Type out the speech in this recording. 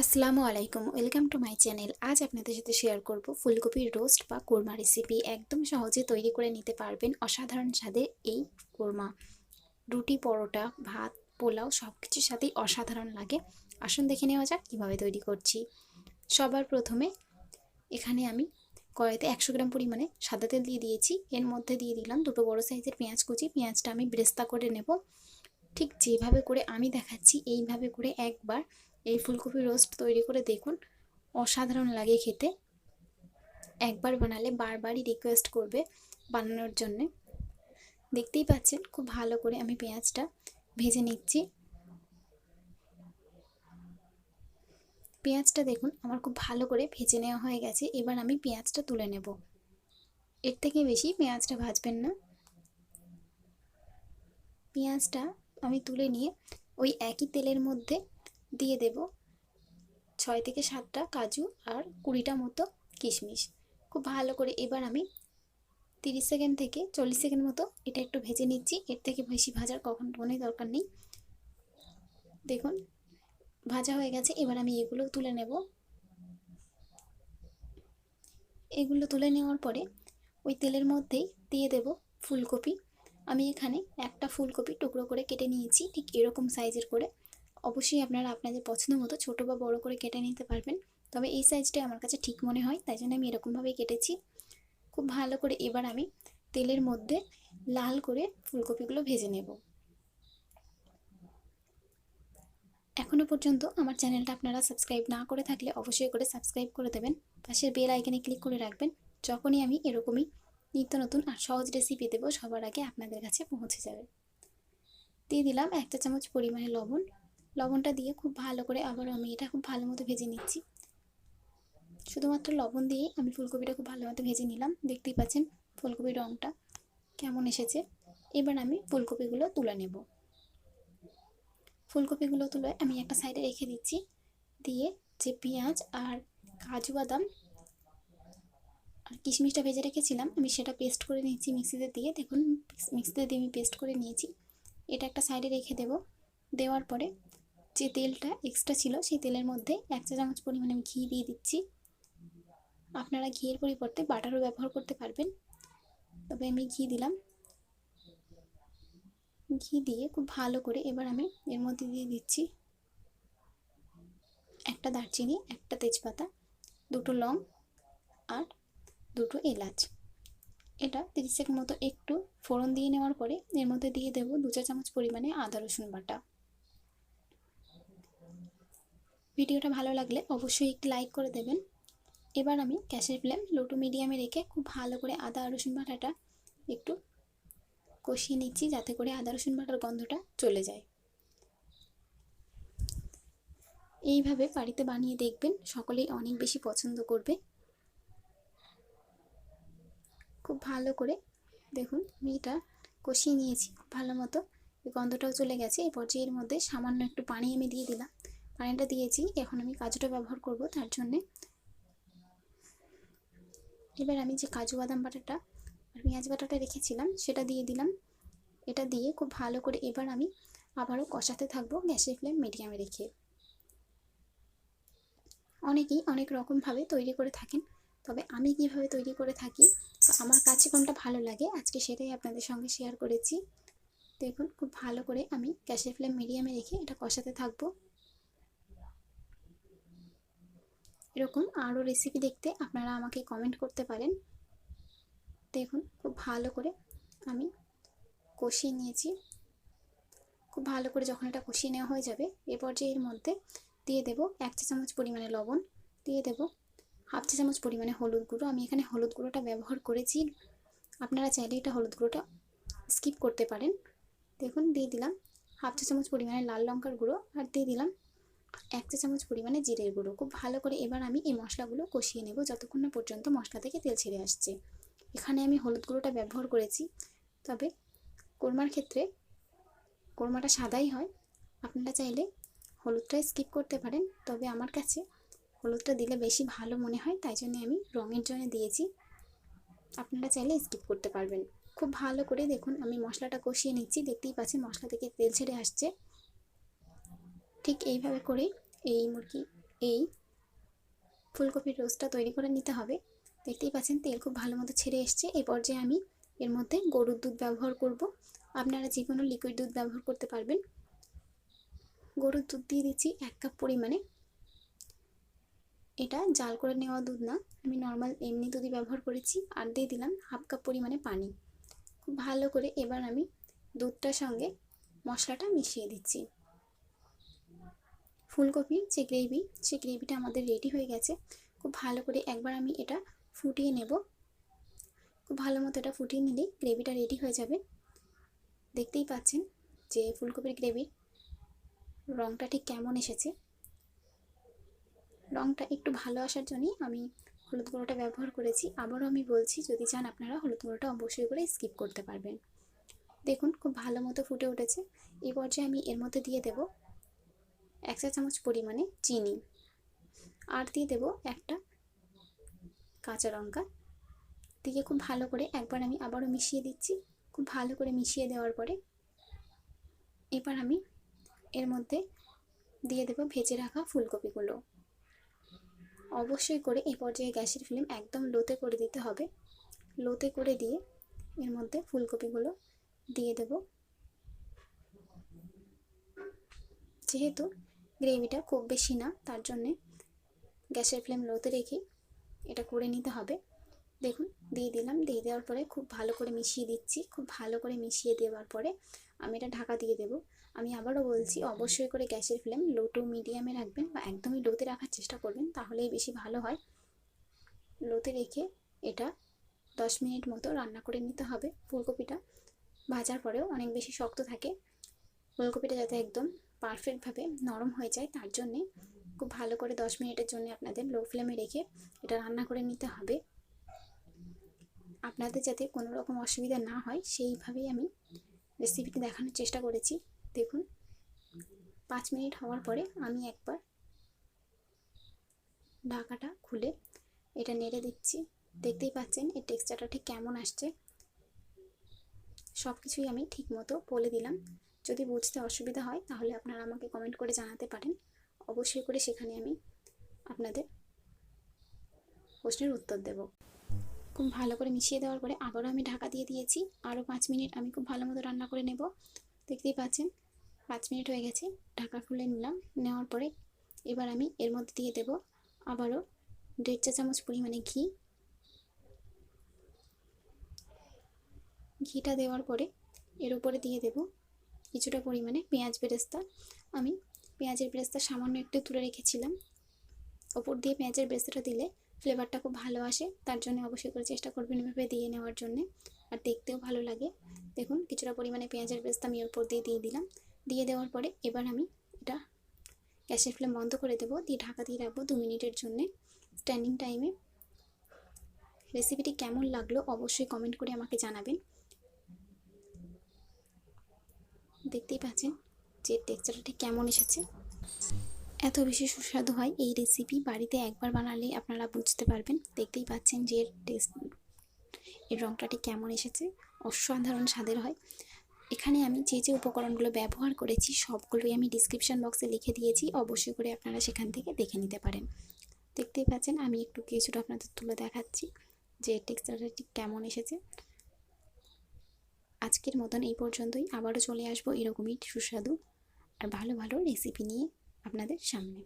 আসসালামু আলাইকুম, welcome to my channel. আজ আপনাদের সাথে শেয়ার করব ফুলকপির রোস্ট বা কোরমা রেসিপি। একদম সহজে তৈরি করে নিতে পারবেন অসাধারণ স্বাদের এই কোরমা। রুটি, পরোটা, ভাত, পোলাও সব কিছুর সাথেই অসাধারণ লাগে। আসুন দেখে নেওয়া যাক কীভাবে তৈরি করছি। সবার প্রথমে এখানে আমি কড়াইতে 100 গ্রাম পরিমাণে সাদা তেল দিয়ে দিয়েছি। এর মধ্যে দিয়ে দিলাম দুটো বড় সাইজের পেঁয়াজ কুচি। পেঁয়াজটা আমি ব্রেস্তা করে নেব। ঠিক যেভাবে করে আমি দেখাচ্ছি এইভাবে করে একবার এই ফুলকপি রোস্ট তৈরি করে দেখুন, অসাধারণ লাগে খেতে। একবার বানালে বারবারই রিকোয়েস্ট করবে বানানোর জন্যে। দেখতেই পাচ্ছেন খুব ভালো করে আমি পেঁয়াজটা ভেজে নিচ্ছি। পেঁয়াজটা দেখুন আমার খুব ভালো করে ভেজে নেওয়া হয়ে গেছে। এবার আমি পেঁয়াজটা তুলে নেব। এর থেকে বেশি পেঁয়াজটা ভাজবেন না। পেঁয়াজটা আমি তুলে নিয়ে ওই একই তেলের মধ্যে দিয়ে দেব 6 থেকে 7টা কাজু আর 20টা মতো কিশমিশ। খুব ভালো করে এবার আমি 30 সেকেন্ড থেকে 40 সেকেন্ড মতো এটা একটু ভেজে নিচ্ছি। এর থেকে বেশি ভাজার কোনোই দরকার নেই। দেখুন ভাজা হয়ে গেছে। এবার আমি এগুলো তুলে নেব। এগুলো তুলে নেওয়ার পরে ওই তেলের মধ্যেই দিয়ে দেব ফুলকপি। আমি এখানে একটা ফুলকপি টুকরো করে কেটে নিয়েছি, ঠিক এরকম সাইজের করে। অবশ্যই আপনারা আপনাদের পছন্দ মতো ছোটো বা বড়ো করে কেটে নিতে পারবেন, তবে এই সাইজটাই আমার কাছে ঠিক মনে হয়, তাই জন্য আমি এরকমভাবেই কেটেছি। খুব ভালো করে এবার আমি তেলের মধ্যে লাল করে ফুলকপিগুলো ভেজে নেব। এখনও পর্যন্ত আমার চ্যানেলটা আপনারা সাবস্ক্রাইব না করে থাকলে অবশ্যই করে সাবস্ক্রাইব করে দেবেন। পাশের বেল আইকনে ক্লিক করে রাখবেন। যখনই আমি এরকমই নিত্য নতুন আর সহজ রেসিপি দেবো সবার আগে আপনাদের কাছে পৌঁছে যাবে। দিয়ে দিলাম 1 চা চামচ পরিমাণে লবণ। লবণটা দিয়ে খুব ভালো করে আবারও আমি এটা খুব ভালো মতো ভেজে নিচ্ছি। শুধুমাত্র লবণ দিয়েই আমি ফুলকপিটা খুব ভালো মতো ভেজে নিলাম। দেখতেই পাচ্ছেন ফুলকপির রঙটা কেমন এসেছে। এবার আমি ফুলকপিগুলো তুলে নেব। ফুলকপিগুলো তুলে আমি একটা সাইডে রেখে দিচ্ছি। দিয়ে যে পেঁয়াজ আর কাজু বাদাম আর কিশমিশটা ভেজে রেখেছিলাম আমি সেটা পেস্ট করে নিচ্ছি মিক্সিতে দিয়ে। দেখুন মিক্সিতে দিয়ে আমি পেস্ট করে নিয়েছি। এটা একটা সাইডে রেখে দেব। দেওয়ার পরে যে তেলটা এক্সট্রা ছিল সেই তেলের মধ্যে 1 চা চামচ পরিমাণে আমি ঘি দিয়ে দিচ্ছি। আপনারা ঘিয়ের পরিবর্তে বাটারও ব্যবহার করতে পারবেন, তবে আমি ঘি দিলাম। ঘি দিয়ে খুব ভালো করে এবার আমি এর মধ্যে দিয়ে দিচ্ছি একটা দারচিনি, একটা তেজপাতা, দুটো লং আর দুটো এলাচ। এটা 30 সেকেন্ড মতো একটু ফোড়ন দিয়ে নেওয়ার পরে এর মধ্যে দিয়ে দেব 2 চা চামচ পরিমাণে আদা রসুন বাটা। ভিডিওটা ভালো লাগলে অবশ্যই একটি লাইক করে দেবেন। এবার আমি গ্যাসের ফ্লেম লো টু মিডিয়ামে রেখে খুব ভালো করে আদা রসুন বাটাটা একটু কষিয়ে নিচ্ছি, যাতে করে আদা রসুন বাটার গন্ধটা চলে যায়। এইভাবে বাড়িতে বানিয়ে দেখবেন, সকলেই অনেক বেশি পছন্দ করবে। খুব ভালো করে দেখুন আমি এটা কষিয়ে নিয়েছি খুব ভালো মতো। গন্ধটাও চলে গেছে। এই পর্যায়ে এর মধ্যে সামান্য একটু পানি আমি দিয়ে দিলাম। পানিটা দিয়েছি, এখন আমি কাজুটা ব্যবহার করব তার জন্যে। এবার আমি যে কাজু বাদাম বাটাটা আর পেঁয়াজ বাটাটা রেখেছিলাম সেটা দিয়ে দিলাম। এটা দিয়ে খুব ভালো করে এবার আমি আবারও কষাতে থাকবো গ্যাসের ফ্লেম মিডিয়ামে রেখে। অনেকেই অনেক রকমভাবে তৈরি করে থাকেন, তবে আমি কিভাবে তৈরি করে থাকি আমার কাছে কোনটা ভালো লাগে আজকে সেটাই আপনাদের সঙ্গে শেয়ার করেছি। দেখুন খুব ভালো করে আমি গ্যাসের ফ্লেম মিডিয়ামে রেখে এটা কষাতে থাকবো। এরকম আরও রেসিপি দেখতে আপনারা আমাকে কমেন্ট করতে পারেন। দেখুন খুব ভালো করে আমি কষিয়ে নিয়েছি। খুব ভালো করে যখন এটা কষিয়ে নেওয়া হয়ে যাবে এ পর্যায়ে এর মধ্যে দিয়ে দেব 1 চা চামচ পরিমাণে লবণ, দিয়ে দেব হাফ চা চামচ পরিমাণে হলুদ গুঁড়ো। আমি এখানে হলুদ গুঁড়োটা ব্যবহার করেছি, আপনারা চাইলে এটা হলুদ গুঁড়োটা স্কিপ করতে পারেন। দেখুন দিয়ে দিলাম হাফ চা চামচ পরিমাণে লাল লঙ্কার গুঁড়ো আর দিয়ে দিলাম 1 চা চামচ পরিমাণে জিরের গুঁড়ো। খুব ভালো করে এবার আমি এই মশলাগুলো কষিয়ে নেব যতক্ষণ না পর্যন্ত মশলা থেকে তেল ছেড়ে আসছে। এখানে আমি হলুদ গুঁড়োটা ব্যবহার করেছি, তবে কোরমার ক্ষেত্রে কোরমাটা সাদাই হয়, আপনারা চাইলে হলুদটা স্কিপ করতে পারেন, তবে আমার কাছে হলুদটা দিলে বেশি ভালো মনে হয়, তাই জন্য আমি রঙের জন্য দিয়েছি। আপনারা চাইলে স্কিপ করতে পারবেন। খুব ভালো করে দেখুন আমি মশলাটা কষিয়ে নিচ্ছি। দেখতেই পাচ্ছেন মশলা থেকে তেল ছেড়ে আসছে। ঠিক এইভাবে করে এই ফুলকপির রোস্টটা তৈরি করে নিতে হবে। দেখতেই পাচ্ছেন তেল খুব ভালো মতো ছেড়ে এসছে। এই পর্যায়ে আমি এর মধ্যে গরুর দুধ ব্যবহার করব। আপনারা যে কোনো লিকুইড দুধ ব্যবহার করতে পারবেন। গরুর দুধ দিয়ে দিচ্ছি 1 কাপ পরিমাণে। এটা জাল করে নেওয়া দুধ না, আমি নর্মাল এমনি দুধই ব্যবহার করেছি। আর দিয়ে দিলাম 1/2 কাপ পরিমাণে পানি। খুব ভালো করে এবার আমি দুধটার সঙ্গে মশলাটা মিশিয়ে দিচ্ছি। ফুলকপির যে গ্রেভি, সেই গ্রেভিটা আমাদের রেডি হয়ে গেছে। খুব ভালো করে একবার আমি এটা ফুটিয়ে নেব। খুব ভালো মতো এটা ফুটিয়ে নিলেই গ্রেভিটা রেডি হয়ে যাবে। দেখতেই পাচ্ছেন যে ফুলকপির গ্রেভির রঙটা ঠিক কেমন এসেছে। রঙটা একটু ভালো আসার জন্যই আমি হলুদ গুঁড়োটা ব্যবহার করেছি। আবারও আমি বলছি, যদি চান আপনারা হলুদ গুঁড়োটা অবশ্যই করে স্কিপ করতে পারবেন। দেখুন খুব ভালো মতো ফুটে উঠেছে। এই পর্যায়ে আমি এর মধ্যে দিয়ে দেব 1 চা চামচ পরিমাণে চিনি, আর দিয়ে দেব একটা কাঁচা লঙ্কা দিয়ে খুব ভালো করে একবার আমি আবারও মিশিয়ে দিচ্ছি। খুব ভালো করে মিশিয়ে দেওয়ার পরে এবার আমি এর মধ্যে দিয়ে দেব ভেজে রাখা ফুলকপিগুলো। অবশ্যই করে এই পর্যায়ে গ্যাসের ফ্লেম একদম লোতে করে দিতে হবে। লোতে করে দিয়ে এর মধ্যে ফুলকপিগুলো দিয়ে দেব। যেহেতু গ্রেভিটা খুব বেশি না, তার জন্যে গ্যাসের ফ্লেম লোতে রেখে এটা করে নিতে হবে। দেখুন দিয়ে দিলাম। দিয়ে দেওয়ার পরে খুব ভালো করে মিশিয়ে দিচ্ছি। খুব ভালো করে মিশিয়ে দেওয়ার পরে আমি এটা ঢাকা দিয়ে দেব। আমি আবারও বলছি, অবশ্যই করে গ্যাসের ফ্লেম লো টু মিডিয়ামে রাখবেন বা একদমই লোতে রাখার চেষ্টা করবেন, তাহলেই বেশি ভালো হয়। লোতে রেখে এটা 10 মিনিট মতো রান্না করে নিতে হবে। ফুলকপিটা ভাজার পরেও অনেক বেশি শক্ত থাকে। ফুলকপিটা যাতে একদম পারফেক্টভাবে নরম হয়ে যায়, তার জন্যে খুব ভালো করে 10 মিনিটের জন্য আপনাদের লো ফ্লেমে রেখে এটা রান্না করে নিতে হবে। আপনাদের যাতে কোনো রকম অসুবিধা না হয় সেইভাবেই আমি রেসিপিটি দেখানোর চেষ্টা করেছি। দেখুন 5 মিনিট হওয়ার পরে আমি একবার ঢাকাটা খুলে এটা নেড়ে দিচ্ছি। দেখতেই পাচ্ছেন এর টেক্সচারটা ঠিক কেমন আসছে। সব কিছুই আমি ঠিক মতো বলে দিলাম। যদি বুঝতে অসুবিধা হয় তাহলে আপনারা আমাকে কমেন্ট করে জানাতে পারেন। অবশ্যই করে সেখানে আমি আপনাদের প্রশ্নের উত্তর দেব। খুব ভালো করে মিশিয়ে দেওয়ার পরে আবারও আমি ঢাকা দিয়ে দিয়েছি। আরও 5 মিনিট আমি খুব ভালো মতো রান্না করে নেব। দেখতেই পাচ্ছেন 5 মিনিট হয়ে গেছে। ঢাকা খুলে নিলাম। নেওয়ার পরে এবার আমি এর মধ্যে দিয়ে দেব আবারও 1.5 চা চামচ পরিমাণে ঘি। ঘিটা দেওয়ার পরে এর উপরে দিয়ে দেব কিছুটা পরিমাণে পেঁয়াজ বেরেস্তা। আমি পেঁয়াজের বেরেস্তা সামান্য একটু তুলে রেখেছিলাম। ওপর দিয়ে পেঁয়াজের বেরেস্তাটা দিলে ফ্লেভারটা খুব ভালো আসে, তার জন্য অবশ্যই করে চেষ্টা করবেন এভাবে দিয়ে নেওয়ার জন্যে, আর দেখতেও ভালো লাগে। দেখুন কিছুটা পরিমাণে পেঁয়াজের বেরেস্তা আমি ওপর দিয়ে দিলাম। দিয়ে দেওয়ার পরে এবার আমি এটা গ্যাসের ফ্লেম বন্ধ করে দেবো, দিয়ে ঢাকা দিয়ে রাখবো 2 মিনিটের জন্যে স্ট্যান্ডিং টাইমে। রেসিপিটি কেমন লাগলো অবশ্যই কমেন্ট করে আমাকে জানাবেন। দেখতেই পাচ্ছেন যে টেক্সচারটা ঠিক কেমন এসেছে। এত বেশি সুস্বাদু হয় এই রেসিপি, বাড়িতে একবার বানালে আপনারা বুঝতে পারবেন। দেখতেই পাচ্ছেন যে এর রঙটা ঠিক কেমন এসেছে, অসাধারণ স্বাদের হয়। এখানে আমি যে যে উপকরণগুলো ব্যবহার করেছি সবগুলোই আমি ডিসক্রিপশন বক্সে লিখে দিয়েছি, অবশ্যই করে আপনারা সেখান থেকে দেখে নিতে পারেন। দেখতেই পাচ্ছেন আমি একটু কিছুটা আপনাদের তুলে দেখাচ্ছি যে টেক্সচারটা ঠিক কেমন এসেছে। আজকের মতন এই পর্যন্তই। আবারও চলে আসবো এরকমই সুস্বাদু আর ভালো ভালো রেসিপি নিয়ে আপনাদের সামনে।